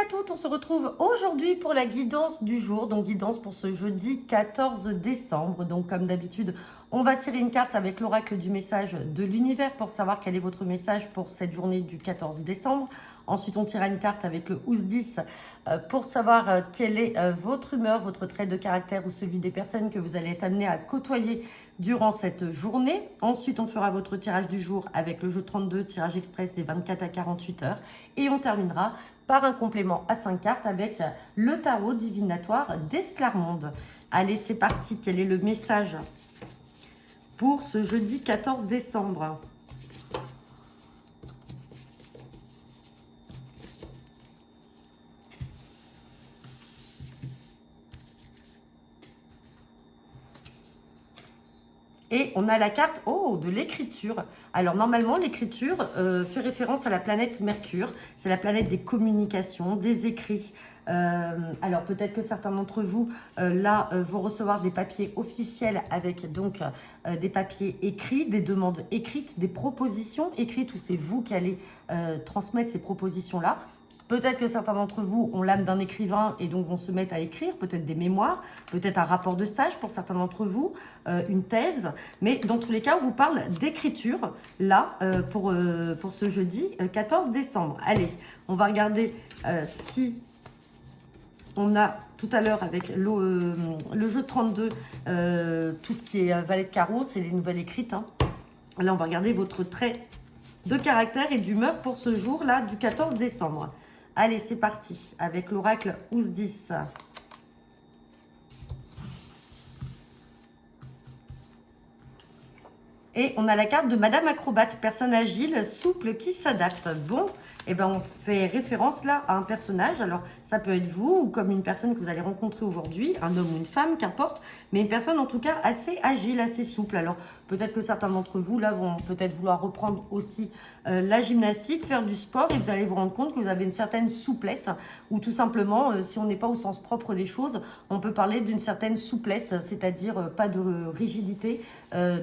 à toutes, on se retrouve aujourd'hui pour la guidance du jour, donc guidance pour ce jeudi 14 décembre. Donc comme d'habitude, on va tirer une carte avec l'oracle du message de l'univers pour savoir quel est votre message pour cette journée du 14 décembre. Ensuite, on tirera une carte avec le Housse 10 pour savoir quelle est votre humeur, votre trait de caractère ou celui des personnes que vous allez être amené à côtoyer durant cette journée. Ensuite, on fera votre tirage du jour avec le jeu 32, tirage express des 24 à 48 heures. Et on terminera par un complément à 5 cartes avec le tarot divinatoire d'Esclarmonde. Allez, c'est parti. Quel est le message pour ce jeudi 14 décembre ? Et on a la carte de l'écriture. Alors normalement, l'écriture fait référence à la planète Mercure. C'est la planète des communications, des écrits. Alors peut-être que certains d'entre vous, vont recevoir des papiers officiels avec donc des papiers écrits, des demandes écrites, des propositions écrites où c'est vous qui allez transmettre ces propositions-là. Peut-être que certains d'entre vous ont l'âme d'un écrivain et donc vont se mettre à écrire, peut-être des mémoires, peut-être un rapport de stage pour certains d'entre vous, une thèse. Mais dans tous les cas, on vous parle d'écriture, là, pour ce jeudi 14 décembre. Allez, on va regarder si on a tout à l'heure avec le jeu 32, tout ce qui est valet de carreau, c'est les nouvelles écrites. Hein. Là, on va regarder votre trait de caractère et d'humeur pour ce jour-là du 14 décembre. Allez, c'est parti avec l'oracle Housse 10. Et on a la carte de Madame Acrobate, personne agile, souple, qui s'adapte. Bon, eh ben on fait référence là à un personnage. Alors, ça peut être vous ou comme une personne que vous allez rencontrer aujourd'hui, un homme ou une femme, qu'importe, mais une personne en tout cas assez agile, assez souple. Alors, peut-être que certains d'entre vous là vont peut-être vouloir reprendre aussi la gymnastique, faire du sport et vous allez vous rendre compte que vous avez une certaine souplesse ou tout simplement, si on n'est pas au sens propre des choses, on peut parler d'une certaine souplesse, c'est-à-dire pas de rigidité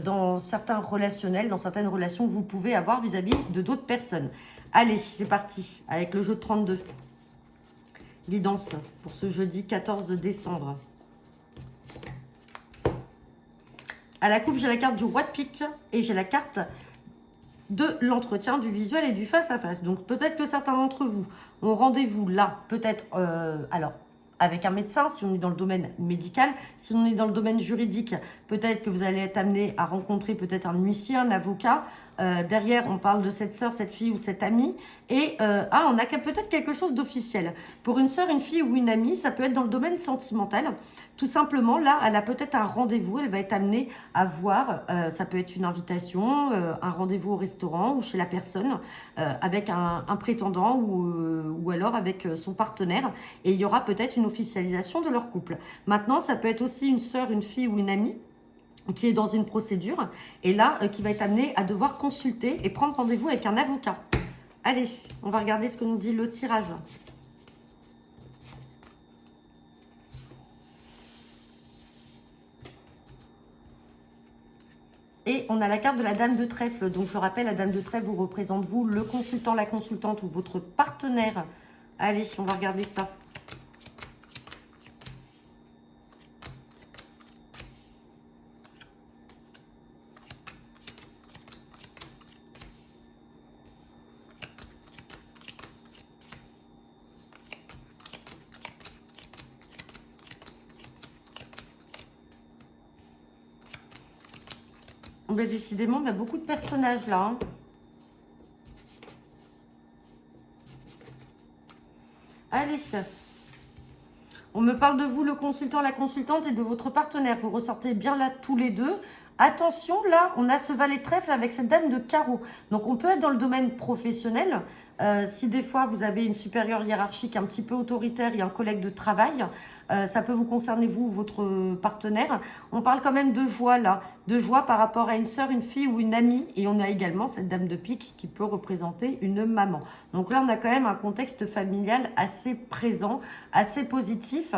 dans certains relationnels, dans certaines relations que vous pouvez avoir vis-à-vis de d'autres personnes. Allez, c'est parti avec le jeu 32. Guidance pour ce jeudi 14 décembre. À la coupe, j'ai la carte du roi de pique et j'ai la carte de l'entretien, du visuel et du face-à-face. Donc, peut-être que certains d'entre vous ont rendez-vous là, peut-être, alors, avec un médecin, si on est dans le domaine médical. Si on est dans le domaine juridique, peut-être que vous allez être amené à rencontrer peut-être un huissier, un avocat. Derrière, on parle de cette sœur, cette fille ou cette amie. Et on a peut-être quelque chose d'officiel. Pour une sœur, une fille ou une amie, ça peut être dans le domaine sentimental. Tout simplement, là, elle a peut-être un rendez-vous. Elle va être amenée à voir, ça peut être une invitation, un rendez-vous au restaurant ou chez la personne, avec un prétendant ou alors avec son partenaire. Et il y aura peut-être une officialisation de leur couple. Maintenant, ça peut être aussi une sœur, une fille ou une amie qui est dans une procédure et là, qui va être amenée à devoir consulter et prendre rendez-vous avec un avocat. Allez, on va regarder ce que nous dit le tirage. Et on a la carte de la dame de trèfle. Donc, je rappelle, la dame de trèfle vous représente vous, le consultant, la consultante ou votre partenaire. Allez, on va regarder ça. Ben, décidément, il y a beaucoup de personnages là. Hein. Allez. On me parle de vous, le consultant, la consultante et de votre partenaire. Vous ressortez bien là tous les deux. Attention, là, on a ce valet de trèfle avec cette dame de carreau. Donc, on peut être dans le domaine professionnel. Si des fois, vous avez une supérieure hiérarchique un petit peu autoritaire et un collègue de travail, ça peut vous concerner, vous ou votre partenaire. On parle quand même de joie, là. De joie par rapport à une sœur, une fille ou une amie. Et on a également cette dame de pique qui peut représenter une maman. Donc là, on a quand même un contexte familial assez présent, assez positif.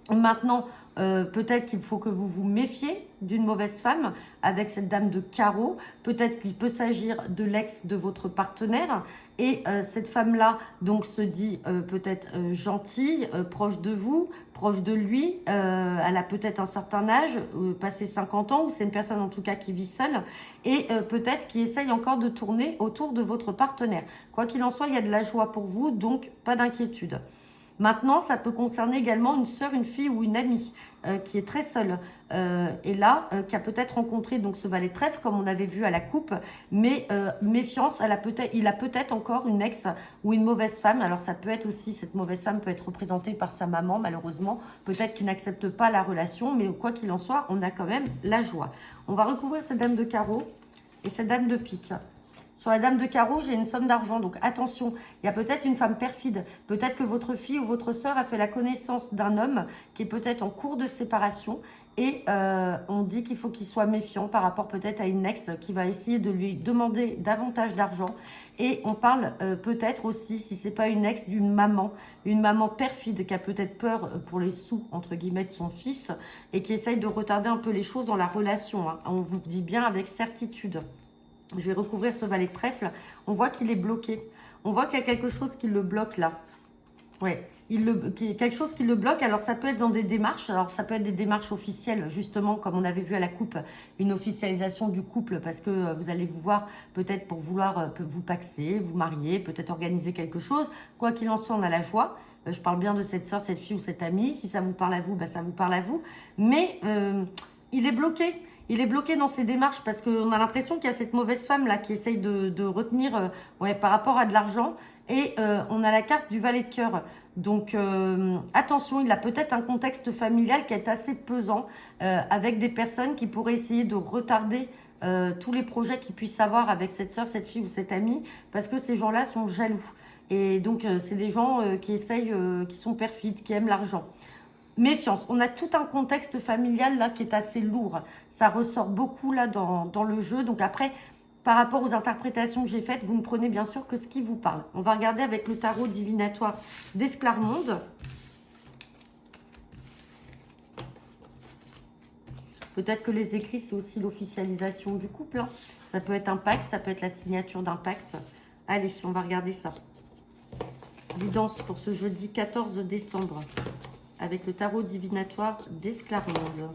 Maintenant, Peut-être qu'il faut que vous vous méfiez d'une mauvaise femme avec cette dame de carreau. Peut-être qu'il peut s'agir de l'ex de votre partenaire. Et cette femme-là, donc, se dit peut-être gentille, proche de vous, proche de lui. Elle a peut-être un certain âge, passé 50 ans, ou c'est une personne en tout cas qui vit seule. Et peut-être qui essaye encore de tourner autour de votre partenaire. Quoi qu'il en soit, il y a de la joie pour vous, donc pas d'inquiétude. Maintenant, ça peut concerner également une sœur, une fille ou une amie qui est très seule. Et là, qui a peut-être rencontré donc ce valet de trèfle, comme on avait vu à la coupe. Mais méfiance, il a peut-être encore une ex ou une mauvaise femme. Alors ça peut être aussi, cette mauvaise femme peut être représentée par sa maman, malheureusement. Peut-être qu'il n'accepte pas la relation, mais quoi qu'il en soit, on a quand même la joie. On va recouvrir cette dame de carreau et cette dame de pique. Sur la dame de carreau, j'ai une somme d'argent. Donc attention, il y a peut-être une femme perfide. Peut-être que votre fille ou votre sœur a fait la connaissance d'un homme qui est peut-être en cours de séparation. Et on dit qu'il faut qu'il soit méfiant par rapport peut-être à une ex qui va essayer de lui demander davantage d'argent. Et on parle peut-être aussi, si ce n'est pas une ex, d'une maman. Une maman perfide qui a peut-être peur pour les sous, entre guillemets, de son fils. Et qui essaye de retarder un peu les choses dans la relation. Hein. On vous dit bien avec certitude. Je vais recouvrir ce valet de trèfle. On voit qu'il est bloqué. On voit qu'il y a quelque chose qui le bloque là. Ouais, quelque chose qui le bloque. Alors ça peut être dans des démarches. Alors ça peut être des démarches officielles, justement, comme on avait vu à la coupe, une officialisation du couple, parce que vous allez vous voir peut-être pour vouloir vous paxer, vous marier, peut-être organiser quelque chose. Quoi qu'il en soit, on a la joie. Je parle bien de cette soeur, cette fille ou cette amie. Si ça vous parle à vous, bah, ça vous parle à vous. Mais il est bloqué. Il est bloqué dans ses démarches parce qu'on a l'impression qu'il y a cette mauvaise femme-là qui essaye de retenir par rapport à de l'argent. Et on a la carte du valet de cœur. Donc attention, il a peut-être un contexte familial qui est assez pesant avec des personnes qui pourraient essayer de retarder tous les projets qu'ils puissent avoir avec cette soeur, cette fille ou cette amie parce que ces gens-là sont jaloux. Et donc c'est des gens qui essayent, qui sont perfides, qui aiment l'argent. Méfiance. On a tout un contexte familial là qui est assez lourd. Ça ressort beaucoup là dans le jeu. Donc après, par rapport aux interprétations que j'ai faites, vous ne prenez bien sûr que ce qui vous parle. On va regarder avec le tarot divinatoire d'Esclarmonde. Peut-être que les écrits, c'est aussi l'officialisation du couple. Hein. Ça peut être un pacte, ça peut être la signature d'un pacte. Allez, on va regarder ça. Guidance pour ce jeudi 14 décembre. Avec le tarot divinatoire d'Esclarmonde.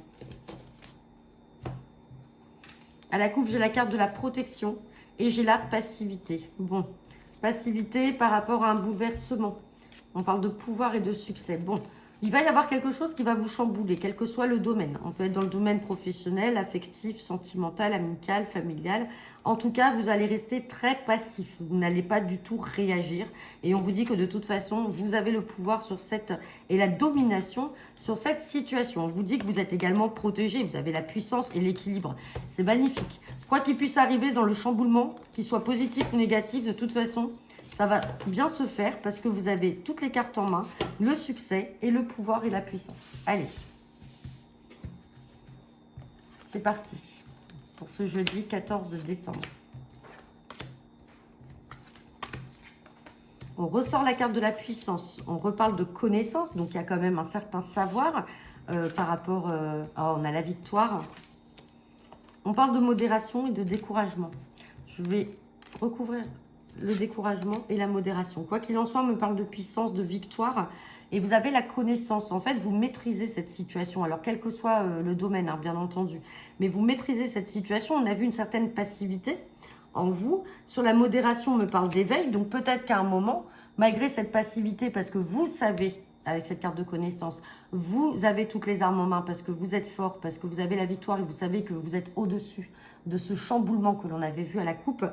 À la coupe, j'ai la carte de la protection et j'ai la passivité. Bon, passivité par rapport à un bouleversement. On parle de pouvoir et de succès. Bon, il va y avoir quelque chose qui va vous chambouler, quel que soit le domaine. On peut être dans le domaine professionnel, affectif, sentimental, amical, familial. En tout cas, vous allez rester très passif. Vous n'allez pas du tout réagir. Et on vous dit que de toute façon, vous avez le pouvoir sur cette et la domination sur cette situation. On vous dit que vous êtes également protégé. Vous avez la puissance et l'équilibre. C'est magnifique. Quoi qu'il puisse arriver dans le chamboulement, qu'il soit positif ou négatif, de toute façon, ça va bien se faire parce que vous avez toutes les cartes en main, le succès et le pouvoir et la puissance. Allez, c'est parti pour ce jeudi 14 décembre. On ressort la carte de la puissance, on reparle de connaissance, donc il y a quand même un certain savoir par rapport... on a la victoire. On parle de modération et de découragement. Je vais recouvrir le découragement et la modération. Quoi qu'il en soit, on me parle de puissance, de victoire. Et vous avez la connaissance. En fait, vous maîtrisez cette situation. Alors, quel que soit le domaine, hein, bien entendu. Mais vous maîtrisez cette situation. On a vu une certaine passivité en vous. Sur la modération, on me parle d'éveil. Donc, peut-être qu'à un moment, malgré cette passivité, parce que vous savez, avec cette carte de connaissance, vous avez toutes les armes en main parce que vous êtes fort, parce que vous avez la victoire et vous savez que vous êtes au-dessus de ce chamboulement que l'on avait vu à la coupe.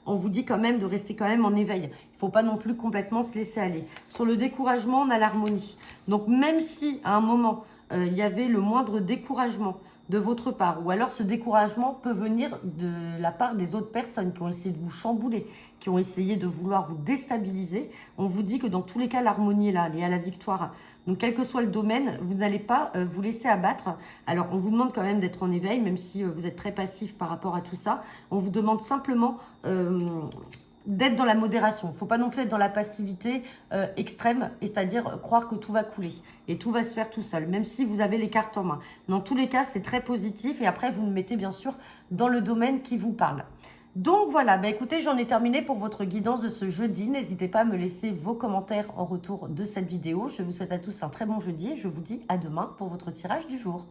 On vous dit quand même de rester quand même en éveil. Il ne faut pas non plus complètement se laisser aller. Sur le découragement, on a l'harmonie. Donc même si à un moment, il y avait le moindre découragement de votre part, ou alors ce découragement peut venir de la part des autres personnes qui ont essayé de vous chambouler, qui ont essayé de vouloir vous déstabiliser, on vous dit que dans tous les cas, l'harmonie est là, elle est à la victoire. Donc, quel que soit le domaine, vous n'allez pas vous laisser abattre. Alors, on vous demande quand même d'être en éveil, même si vous êtes très passif par rapport à tout ça. On vous demande simplement d'être dans la modération. Il ne faut pas non plus être dans la passivité extrême, c'est-à-dire croire que tout va couler et tout va se faire tout seul, même si vous avez les cartes en main. Dans tous les cas, c'est très positif et après, vous nous mettez bien sûr dans le domaine qui vous parle. Donc voilà, bah écoutez, j'en ai terminé pour votre guidance de ce jeudi. N'hésitez pas à me laisser vos commentaires en retour de cette vidéo. Je vous souhaite à tous un très bon jeudi et je vous dis à demain pour votre tirage du jour.